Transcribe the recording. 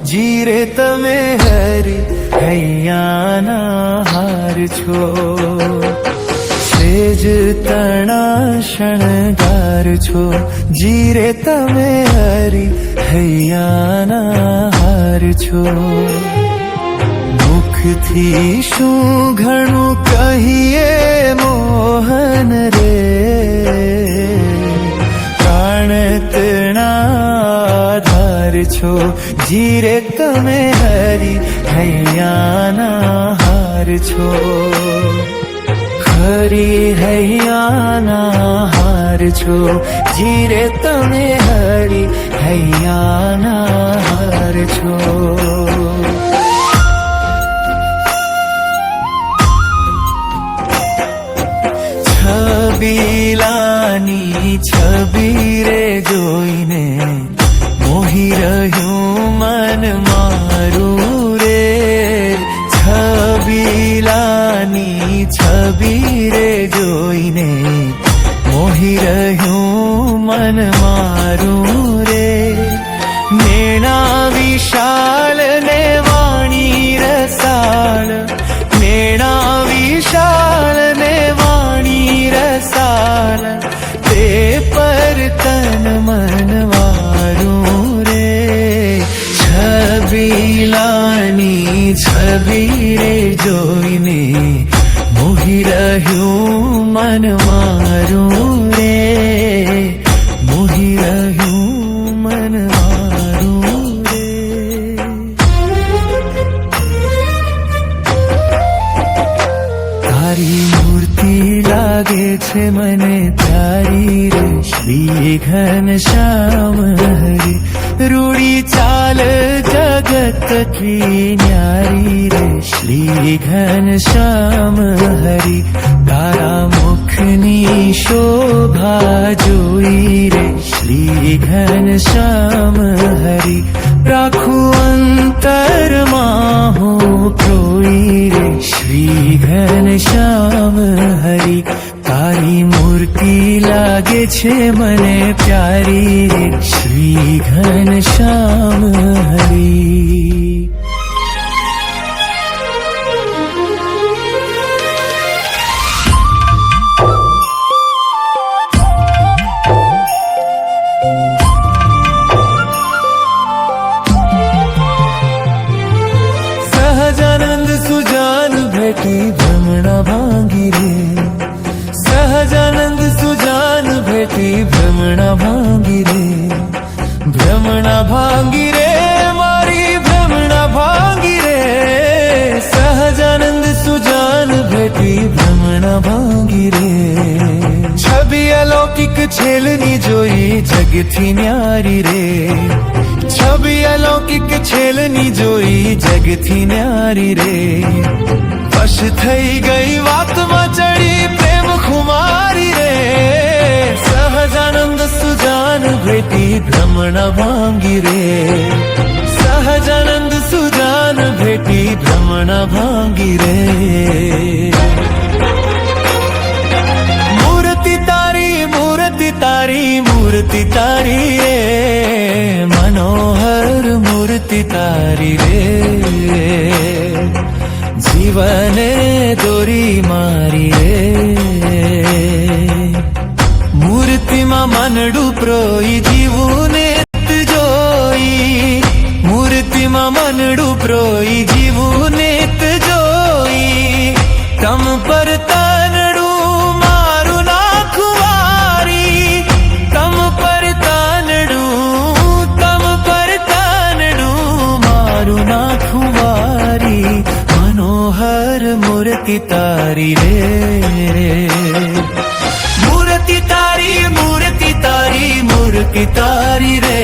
જીરે તમે હરી હૈયાના હાર છો, સેજ તણા શણગાર છો, જીરે તમે હરી હૈયાના હાર છો। મુખથી શું ઘણું કહીએ મોહન રે, પ્રાણતના આધાર છો, જીરે તમે હરી હૈયાના હાર છો, હરી હૈયાના હાર છો, જીરે તમે હરી હૈયાના હાર છો। છબીલાની છબી રે જોઈને મોહી રહ્યું મન મારું રે, છબીલાની છબી રે જોઈને મોહી રહ્યું મન મારું રે, નેણા વિશાળ ને વાણી રસાળ, નેણા વિશાળ ને વાણી રસાળ, તે પર તન મન વારું રે, છબીલાની છબી રે જોઈને મોહી રહ્યું મન મારું રે, મોહી રહ્યું મન મારું રે। તારી મૂર્તિ લાગે છે મને પ્યારી રે, શ્રી ઘનશ્યામ હરી, રૂડી ચાલ જગત કી ન્યારી રે, શ્રી ઘનશ્યામ હરી, તારા મુખની શોભા જોઈ રે, શ્રી ઘનશ્યામ હરી, રાખું અંતરમાં હું પ્રોઈ રે, શ્રી ઘનશ્યામ હરી, તારી મૂર્તિ લાગે છે મને પ્યારી રે, શ્રી ઘનશ્યામ હરી। સહજાનંદ સુજાન ભેટી ભ્રમણા ભાંગી રે, સહજાનંદ સુજાન ભેટી ભ્રમણા ભાંગી રે, ભ્રમણા ભાંગી રે મારી ભ્રમણા ભાંગી રે, સહજાનંદ સુજાન ભેટી ભ્રમણા ભાંગી રે, છબી અલૌકિક છેલની જોઈ જગથી ન્યારી રે, છબી અલૌકિક છેલની જોઈ જગથી ન્યારી રે, વશ થઈ ગઈ વાતમાં ચડી પ્રેમ ખુમારી રે, સહજાનંદ સુજાન ભેટી ભ્રમણા ભાંગી રે, સહજાનંદ સુજાન ભેટી ભ્રમણા ભાંગી રે, મૂર્તિ તારી મૂર્તિ તારી મૂર્તિ તારી રે, મનોહર મૂર્તિ તારી રે, જીવને દોરી મારી રે, મૂર્તિમાં મનડું પ્રોઈ જીવું નેત જોઈ, મૂર્તિમાં મનડું પ્રોઈ જીવું નેત જોઈ, તમ પર તાનડું મારું નાખું વારી, તમ પર તાનડું, તમ પર તાનડું મારું નાખું વારી, મનોહર મૂર્તિ તારી રે, મૂર્તિ તારી મૂર્તિ તારી મૂર્તિ તારી રે,